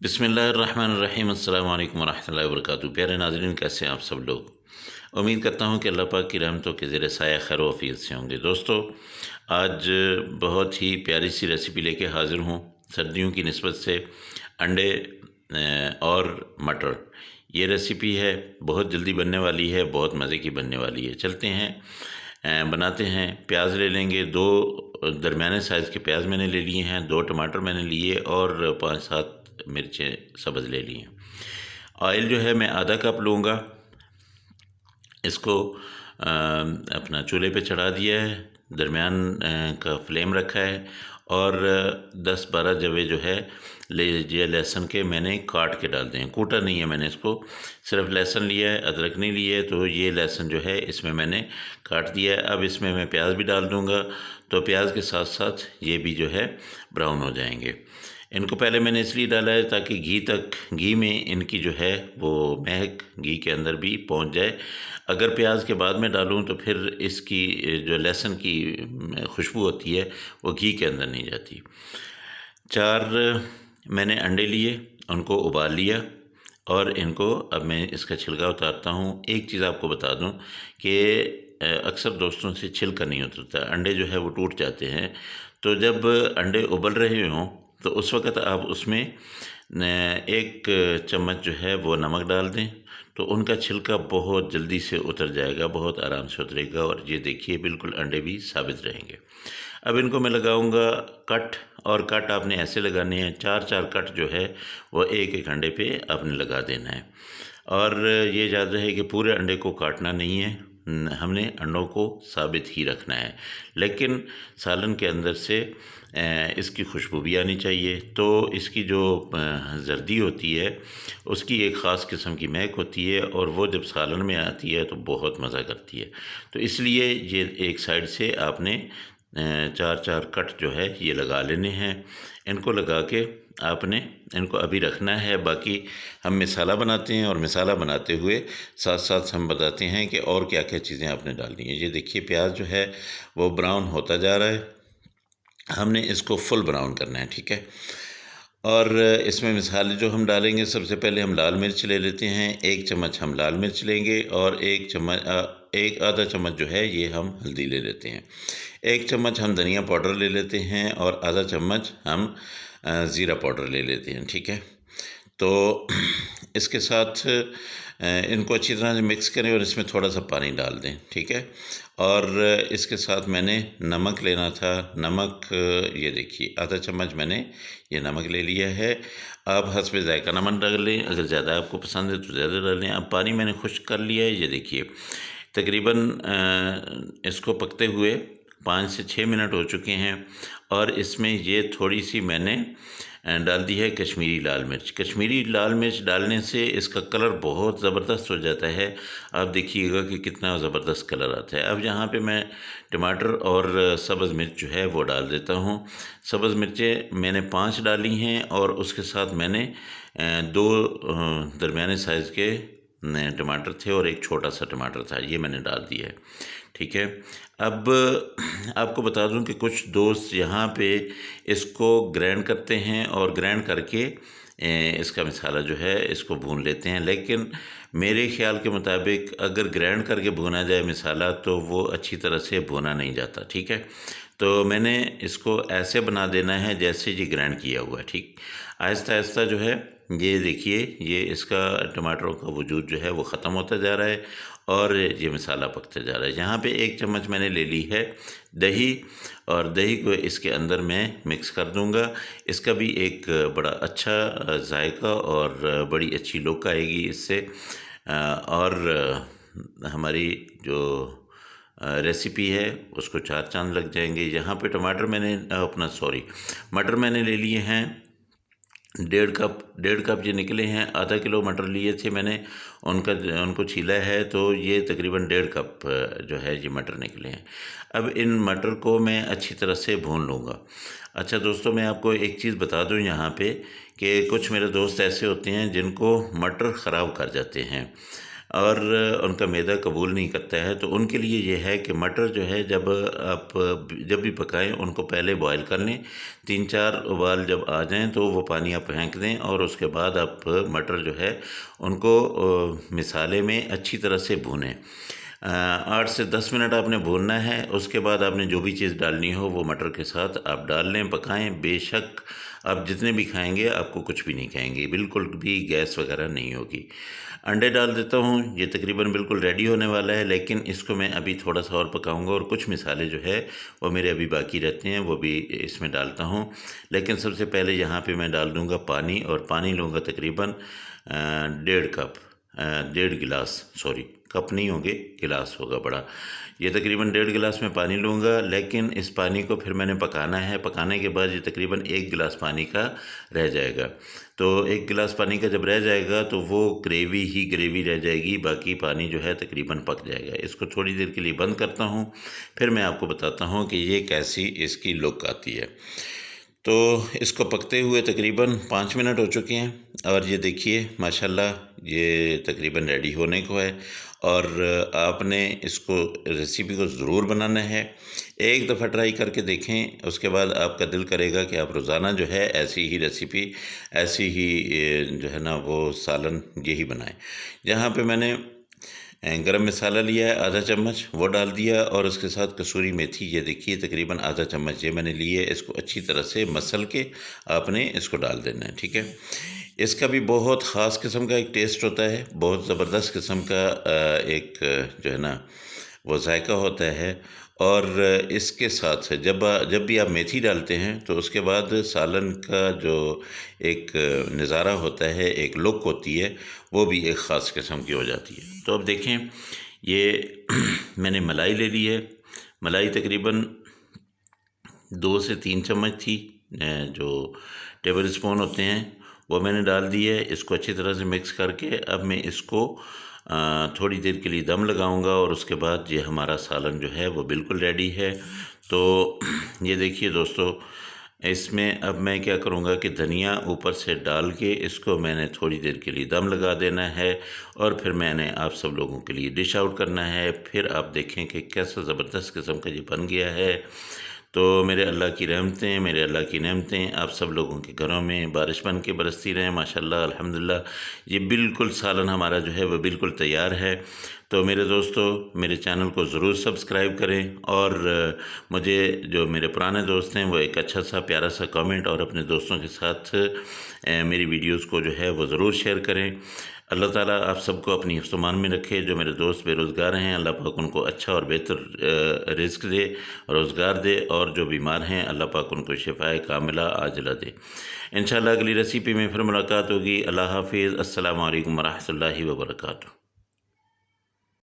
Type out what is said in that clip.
बिस्मिल्लाहिर्रहमानिर्रहीम अस्सलाम वालेकुम वरहमतुल्लाहि वबरकातुहू। प्यारे नाज़रीन, कैसे हैं आप सब लोग। उम्मीद करता हूँ कि अल्लाह पाक की रहमतों के ज़ेर साया खैर व आफियत से होंगे। दोस्तों, आज बहुत ही प्यारी सी रेसिपी लेके हाज़िर हूँ। सर्दियों की निस्बत से अंडे और मटर, ये रेसिपी है, बहुत जल्दी बनने वाली है, बहुत मज़े की बनने वाली है। चलते हैं बनाते हैं। प्याज ले लेंगे, 2 दरमियाने साइज़ के प्याज मैंने ले लिए हैं, 2 टमाटर मैंने लिए और 5-7 मिर्चें सब्ज़ ले ली हैं। ऑयल जो है मैं आधा कप लूँगा। इसको अपना चूल्हे पे चढ़ा दिया है, दरमियान का फ्लेम रखा है और 10-12 जवे जो है ले लीजिए लहसुन के, मैंने काट के डाल दिए हैं, कूटा नहीं है मैंने इसको, सिर्फ लहसुन लिया है, अदरक नहीं लिए। तो ये लहसुन जो है इसमें मैंने काट दिया है। अब इसमें मैं प्याज भी डाल दूँगा, तो प्याज के साथ साथ ये भी जो है ब्राउन हो जाएंगे। इनको पहले मैंने इसलिए डाला है ताकि घी में इनकी जो है वो महक घी के अंदर भी पहुंच जाए। अगर प्याज के बाद में डालूं तो फिर इसकी जो लहसुन की खुशबू होती है वो घी के अंदर नहीं जाती। 4 मैंने अंडे लिए, उनको उबाल लिया और इनको अब मैं इसका छिलका उतारता हूँ। एक चीज़ आपको बता दूँ कि अक्सर दोस्तों से छिलका नहीं उतरता, अंडे जो है वो टूट जाते हैं। तो जब अंडे उबल रहे हों तो उस वक़्त आप उसमें 1 चम्मच जो है वो नमक डाल दें, तो उनका छिलका बहुत जल्दी से उतर जाएगा, बहुत आराम से उतरेगा और ये देखिए बिल्कुल अंडे भी साबित रहेंगे। अब इनको मैं लगाऊंगा कट, और कट आपने ऐसे लगाने हैं, 4-4 कट जो है वो एक अंडे पे आपने लगा देना है। और ये याद रहे कि पूरे अंडे को काटना नहीं है, हमने अंडों को साबित ही रखना है, लेकिन सालन के अंदर से इसकी खुशबू भी आनी चाहिए। तो इसकी जो जर्दी होती है उसकी एक ख़ास किस्म की महक होती है और वो जब सालन में आती है तो बहुत मज़ा करती है। तो इसलिए ये एक साइड से आपने 4-4 कट जो है ये लगा लेने हैं। इनको लगा के आपने इनको अभी रखना है। बाकी हम मिसाला बनाते हैं और मिसाला बनाते हुए साथ साथ हम बताते हैं कि और क्या क्या चीज़ें आपने डालनी है। ये देखिए प्याज जो है वो ब्राउन होता जा रहा है, हमने इसको फुल ब्राउन करना है, ठीक है। और इसमें मिसाले जो हम डालेंगे, सबसे पहले हम लाल मिर्च ले लेते हैं, 1 चम्मच हम लाल मिर्च लेंगे और 1 आधा चम्मच जो है ये हम हल्दी ले लेते हैं। 1 चम्मच हम धनिया पाउडर ले लेते हैं और आधा चम्मच हम ज़ीरा पाउडर ले लेते हैं, ठीक है। तो इसके साथ इनको अच्छी तरह से मिक्स करें और इसमें थोड़ा सा पानी डाल दें, ठीक है। और इसके साथ मैंने नमक लेना था, नमक ये देखिए आधा चम्मच मैंने ये नमक ले लिया है। आप हस्बे ज़ायका नमक डाल लें, अगर ज़्यादा आपको पसंद है तो ज़्यादा डाल लें। अब पानी मैंने खुश्क कर लिया है, ये देखिए तकरीबन इसको पकते हुए 5 से 6 मिनट हो चुके हैं और इसमें ये थोड़ी सी मैंने डाल दी है कश्मीरी लाल मिर्च। कश्मीरी लाल मिर्च डालने से इसका कलर बहुत ज़बरदस्त हो जाता है। आप देखिएगा कि कितना ज़बरदस्त कलर आता है। अब यहाँ पे मैं टमाटर और सब्ज़ मिर्च जो है वो डाल देता हूँ। सब्ज़ मिर्चें मैंने 5 डाली हैं और उसके साथ मैंने 2 दरमियाने साइज़ के टमाटर थे और 1 छोटा सा टमाटर था, ये मैंने डाल दिया है, ठीक है। अब आपको बता दूं कि कुछ दोस्त यहाँ पे इसको ग्राइंड करते हैं और ग्राइंड करके इसका मसाला जो है इसको भून लेते हैं, लेकिन मेरे ख्याल के मुताबिक अगर ग्राइंड करके भुना जाए मसाला तो वो अच्छी तरह से भुना नहीं जाता, ठीक है। तो मैंने इसको ऐसे बना देना है जैसे ये ग्राइंड किया हुआ है, ठीक। आहिस्ता आहिस्ता जो है ये देखिए ये इसका टमाटरों का वजूद जो है वो ख़त्म होता जा रहा है और ये मसाला पकता जा रहा है। यहाँ पे 1 चम्मच मैंने ले ली है दही और दही को इसके अंदर मैं मिक्स कर दूँगा। इसका भी एक बड़ा अच्छा जायका और बड़ी अच्छी लुक आएगी इससे। और हमारी जो रेसिपी है उसको 4 चांद लग जाएंगे। यहाँ पे टमाटर मैंने मटर मैंने ले लिए हैं 1.5 कप ये निकले हैं। आधा किलो मटर लिए थे मैंने, उनको छीला है तो ये तकरीबन 1.5 कप जो है ये मटर निकले हैं। अब इन मटर को मैं अच्छी तरह से भून लूँगा। अच्छा दोस्तों, मैं आपको एक चीज़ बता दूं यहाँ पे कि कुछ मेरे दोस्त ऐसे होते हैं जिनको मटर ख़राब कर जाते हैं। और उनका मैदा कबूल नहीं करता है। तो उनके लिए ये है कि मटर जो है जब भी पकाएं उनको पहले बॉयल कर लें, 3-4 उबाल जब आ जाएं तो वो पानी आप फेंक दें और उसके बाद आप मटर जो है उनको मिसाले में अच्छी तरह से भूनें। 8 से 10 मिनट आपने भूनना है। उसके बाद आपने जो भी चीज़ डालनी हो वो मटर के साथ आप डाल लें, पकाएं। बेशक आप जितने भी खाएंगे आपको कुछ भी नहीं खाएंगे, बिल्कुल भी गैस वगैरह नहीं होगी। अंडे डाल देता हूँ, ये तकरीबन बिल्कुल रेडी होने वाला है, लेकिन इसको मैं अभी थोड़ा सा और पकाऊंगा और कुछ मिसाले जो है वो मेरे अभी बाकी रहते हैं, वो भी इसमें डालता हूँ। लेकिन सबसे पहले यहाँ पे मैं डाल दूँगा पानी, और पानी लूँगा तकरीबन 1.5 गिलास, सॉरी कप नहीं होंगे, गिलास होगा बड़ा। ये तकरीबन 1.5 गिलास में पानी लूँगा, लेकिन इस पानी को फिर मैंने पकाना है। पकाने के बाद ये तकरीबन 1 गिलास पानी का रह जाएगा। तो 1 गिलास पानी का जब रह जाएगा तो वो ग्रेवी ही ग्रेवी रह जाएगी, बाकी पानी जो है तकरीबन पक जाएगा। इसको थोड़ी देर के लिए बंद करता हूँ, फिर मैं आपको बताता हूँ कि ये कैसी इसकी लुक आती है। तो इसको पकते हुए तकरीबन 5 मिनट हो चुके हैं और ये देखिए माशाल्लाह ये तकरीबन रेडी होने को है। और आपने इसको रेसिपी को ज़रूर बनाना है, एक दफ़ा ट्राई करके देखें, उसके बाद आपका दिल करेगा कि आप रोज़ाना जो है ऐसी ही रेसिपी, ऐसी ही जो है ना वो सालन यही बनाएं। जहाँ पे मैंने गरम मसाला लिया है आधा चम्मच, वो डाल दिया, और उसके साथ कसूरी मेथी, ये देखिए तकरीबन आधा चम्मच ये मैंने लिए। इसको अच्छी तरह से मसल के आपने इसको डाल देना है, ठीक है। इसका भी बहुत ख़ास किस्म का एक टेस्ट होता है, बहुत ज़बरदस्त किस्म का एक जो है ना वो जायका होता है। और इसके साथ जब भी आप मेथी डालते हैं तो उसके बाद सालन का जो एक नज़ारा होता है, एक लुक होती है, वो भी एक ख़ास किस्म की हो जाती है। तो अब देखें ये मैंने मलाई ले ली है। मलाई तकरीबन 2 से 3 चम्मच थी, जो टेबल स्पून होते हैं वो मैंने डाल दी है। इसको अच्छी तरह से मिक्स करके अब मैं इसको थोड़ी देर के लिए दम लगाऊंगा, और उसके बाद ये हमारा सालन जो है वो बिल्कुल रेडी है। तो ये देखिए दोस्तों, इसमें अब मैं क्या करूँगा कि धनिया ऊपर से डाल के इसको मैंने थोड़ी देर के लिए दम लगा देना है, और फिर मैंने आप सब लोगों के लिए डिश आउट करना है। फिर आप देखें कि कैसा ज़बरदस्त किस्म का ये बन गया है। तो मेरे अल्लाह की रहमतें, मेरे अल्लाह की नेमतें आप सब लोगों के घरों में बारिश बन के बरसती रहें माशाल्लाह अल्हम्दुलिल्लाह। ये बिल्कुल सालन हमारा जो है वो बिल्कुल तैयार है। तो मेरे दोस्तों, मेरे चैनल को ज़रूर सब्सक्राइब करें, और मुझे जो मेरे पुराने दोस्त हैं वो एक अच्छा सा प्यारा सा कमेंट और अपने दोस्तों के साथ मेरी वीडियोस को जो है वो ज़रूर शेयर करें। अल्लाह ताला आप सबको अपनी हिफ्ज़-ओ-मान में रखे। जो मेरे दोस्त बेरोज़गार हैं, अल्लाह पाक उनको अच्छा और बेहतर रिज़्क दे, रोज़गार दे, और जो बीमार हैं अल्लाह पाक उनको शिफ़ाए कामिला आजिला दे। इंशाअल्लाह अगली रेसिपी में फिर मुलाकात होगी। अल्लाह हाफ़िज़। अस्सलामु अलैकुम व रहमतुल्लाहि व बरकातुहू।